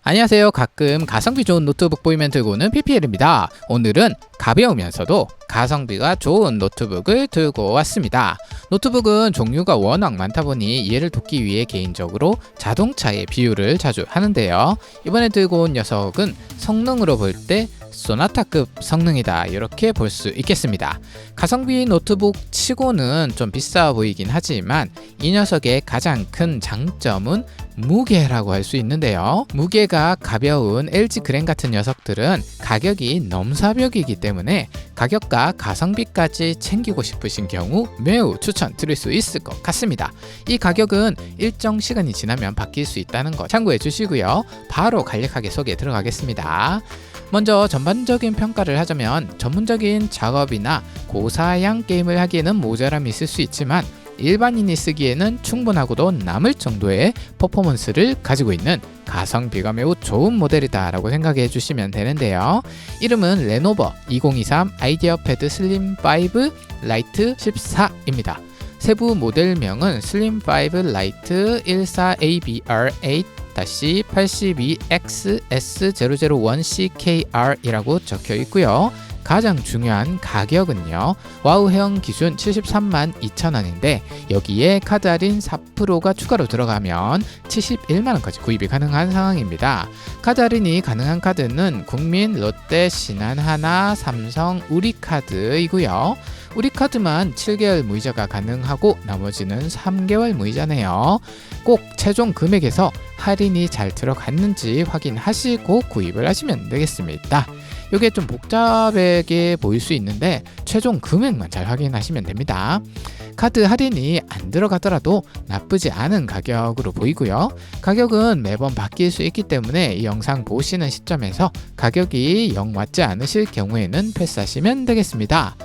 안녕하세요. 가끔 가성비 좋은 노트북 보이면 들고 오는 PPL입니다. 오늘은 가벼우면서도 가성비가 좋은 노트북을 들고 왔습니다. 노트북은 종류가 워낙 많다 보니 이해를 돕기 위해 개인적으로 자동차의 비유를 자주 하는데요. 이번에 들고 온 녀석은 성능으로 볼 때 소나타급 성능이다, 이렇게 볼 수 있겠습니다. 가성비 노트북 치고는 좀 비싸 보이긴 하지만 이 녀석의 가장 큰 장점은 무게라고 할 수 있는데요. 무게가 가벼운 LG 그램 같은 녀석들은 가격이 넘사벽이기 때문에 가격과 가성비까지 챙기고 싶으신 경우 매우 추천드릴 수 있을 것 같습니다. 이 가격은 일정 시간이 지나면 바뀔 수 있다는 거 참고해 주시고요. 바로 간략하게 소개 들어가겠습니다. 먼저 전반적인 평가를 하자면 전문적인 작업이나 고사양 게임을 하기에는 모자람이 있을 수 있지만 일반인이 쓰기에는 충분하고도 남을 정도의 퍼포먼스를 가지고 있는 가성비가 매우 좋은 모델이다 라고 생각해 주시면 되는데요. 이름은 레노버 2023 아이디어 패드 슬림 5 라이트 14입니다. 세부 모델명은 슬림 5 라이트 14ABR8-82XS001CKR이라고 적혀 있고요. 가장 중요한 가격은요, 와우형 기준 732,000원인데 여기에 카드 할인 4%가 추가로 들어가면 71만원까지 구입이 가능한 상황입니다. 카드 할인이 가능한 카드는 국민, 롯데, 신한하나, 삼성, 우리카드이고요. 우리카드만 7개월 무이자가 가능하고 나머지는 3개월 무이자네요. 꼭 최종 금액에서 할인이 잘 들어갔는지 확인하시고 구입을 하시면 되겠습니다. 이게 좀 복잡하게 보일 수 있는데 최종 금액만 잘 확인하시면 됩니다. 카드 할인이 안 들어가더라도 나쁘지 않은 가격으로 보이고요. 가격은 매번 바뀔 수 있기 때문에 이 영상 보시는 시점에서 가격이 영 맞지 않으실 경우에는 패스하시면 되겠습니다.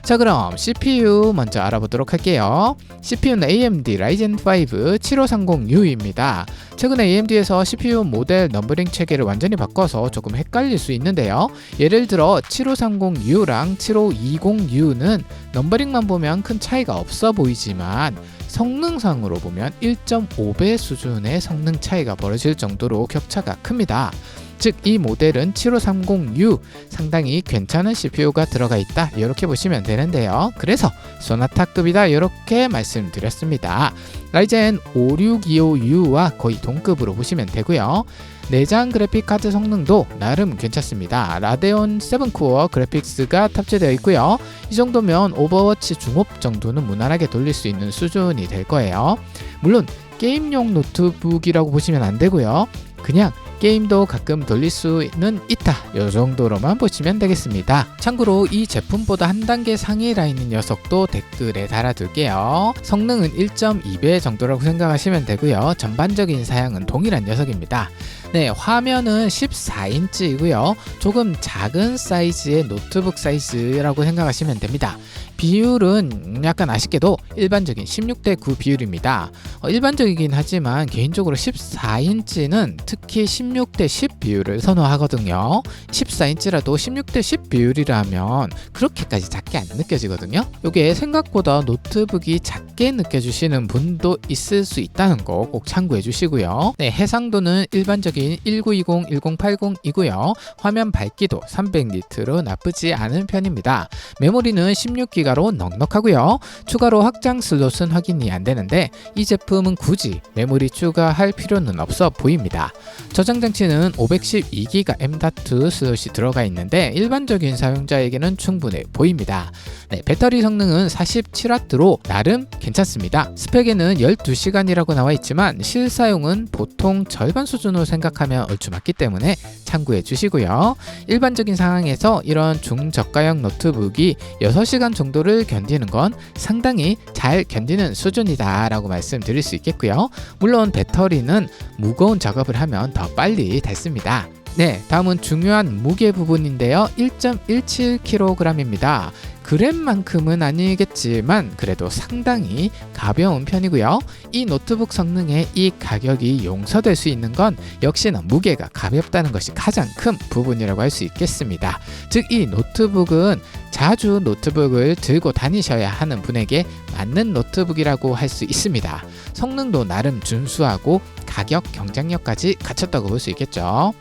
자, 그럼 CPU 먼저 알아보도록 할게요. CPU는 AMD Ryzen 5 7530U입니다. 최근에 AMD에서 CPU 모델 넘버링 체계를 완전히 바꿔서 조금 헷갈릴 수 있는데요. 예를 들어 7530U랑 7520U는 넘버링만 보면 큰 차이가 없어 보이지만 성능상으로 보면 1.5배 수준의 성능 차이가 벌어질 정도로 격차가 큽니다. 즉 이 모델은 7530U 상당히 괜찮은 CPU가 들어가 있다, 이렇게 보시면 되는데요. 그래서 소나타급이다, 이렇게 말씀드렸습니다. 라이젠 5625U와 거의 동급으로 보시면 되고요. 내장 그래픽 카드 성능도 나름 괜찮습니다. 라데온 7코어 그래픽스가 탑재되어 있고요. 이 정도면 오버워치 중업 정도는 무난하게 돌릴 수 있는 수준이 될 거예요. 물론 게임용 노트북이라고 보시면 안 되고요. 그냥 게임도 가끔 돌릴 수는 있다, 이 정도로만 보시면 되겠습니다. 참고로 이 제품보다 한 단계 상위 라인인 녀석도 댓글에 달아둘게요. 성능은 1.2배 정도라고 생각하시면 되고요. 전반적인 사양은 동일한 녀석입니다. 네, 화면은 14인치이고요. 조금 작은 사이즈의 노트북 사이즈라고 생각하시면 됩니다. 비율은 약간 아쉽게도 일반적인 16대 9 비율입니다. 일반적이긴 하지만 개인적으로 14인치는 특히 16대 10 비율을 선호하거든요. 14인치라도 16대 10 비율이라면 그렇게까지 작게 안 느껴지거든요. 이게 생각보다 노트북이 작게 느껴지시는 분도 있을 수 있다는 거 꼭 참고해 주시고요. 네, 해상도는 일반적인 1920, 1080이고요. 화면 밝기도 300니트로 나쁘지 않은 편입니다. 메모리는 16기가로 넉넉하고요. 추가로 확장 슬롯은 확인이 안 되는데 이 제품은 굳이 메모리 추가할 필요는 없어 보입니다. 저장 장치는 512기가 M.2 슬롯이 들어가 있는데 일반적인 사용자에게는 충분해 보입니다. 네, 배터리 성능은 47W로 나름 괜찮습니다. 스펙에는 12시간이라고 나와 있지만 실사용은 보통 절반 수준으로 생각하면 얼추 맞기 때문에 참고해 주시고요. 일반적인 상황에서 이런 중저가형 노트북이 6시간 정도를 견디는 건 상당히 잘 견디는 수준이다 라고 말씀드릴 수 있겠고요. 물론 배터리는 무거운 작업을 하면 더 빨리 닳습니다. 네, 다음은 중요한 무게 부분인데요. 1.17kg입니다. 그램만큼은 아니겠지만 그래도 상당히 가벼운 편이고요. 이 노트북 성능에 이 가격이 용서될 수 있는 건 역시나 무게가 가볍다는 것이 가장 큰 부분이라고 할 수 있겠습니다. 즉 이 노트북은 자주 노트북을 들고 다니셔야 하는 분에게 맞는 노트북이라고 할 수 있습니다. 성능도 나름 준수하고 가격 경쟁력까지 갖췄다고 볼 수 있겠죠.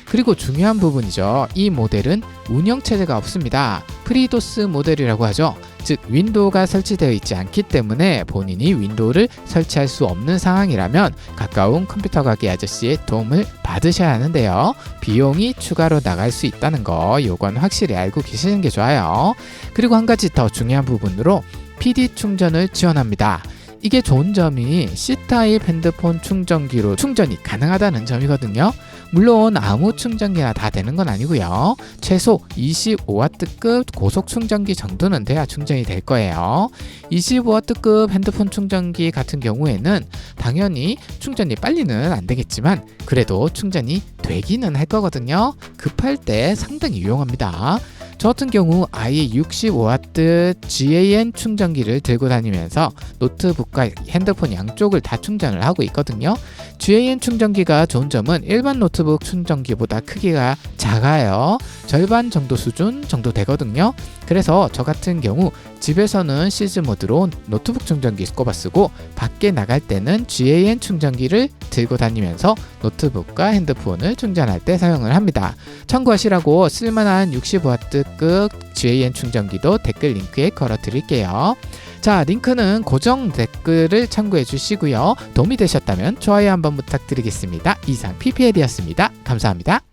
그리고 중요한 부분이죠. 이 모델은 운영체제가 없습니다. 프리도스 모델이라고 하죠. 즉 윈도우가 설치되어 있지 않기 때문에 본인이 윈도우를 설치할 수 없는 상황이라면 가까운 컴퓨터 가게 아저씨의 도움을 받으셔야 하는데요. 비용이 추가로 나갈 수 있다는 거 요건 확실히 알고 계시는 게 좋아요. 그리고 한 가지 더 중요한 부분으로 PD 충전을 지원합니다. 이게 좋은 점이 C타입 핸드폰 충전기로 충전이 가능하다는 점이거든요. 물론 아무 충전기나 다 되는 건 아니고요. 최소 25W급 고속 충전기 정도는 돼야 충전이 될 거예요. 25W급 핸드폰 충전기 같은 경우에는 당연히 충전이 빨리는 안 되겠지만 그래도 충전이 되기는 할 거거든요. 급할 때 상당히 유용합니다. 저 같은 경우 아예 65W GAN 충전기를 들고 다니면서 노트북과 핸드폰 양쪽을 다 충전을 하고 있거든요. GAN 충전기가 좋은 점은 일반 노트북 충전기보다 크기가 작아요. 절반 정도 수준 정도 되거든요. 그래서 저 같은 경우 집에서는 시즈 모드로 노트북 충전기 꼽아 쓰고 밖에 나갈 때는 GAN 충전기를 들고 다니면서 노트북과 핸드폰을 충전할 때 사용을 합니다. 참고하시라고 쓸만한 65W급 GAN 충전기도 댓글 링크에 걸어 드릴게요. 자, 링크는 고정 댓글을 참고해 주시고요. 도움이 되셨다면 좋아요 한번 부탁드리겠습니다. 이상 PPL이었습니다. 감사합니다.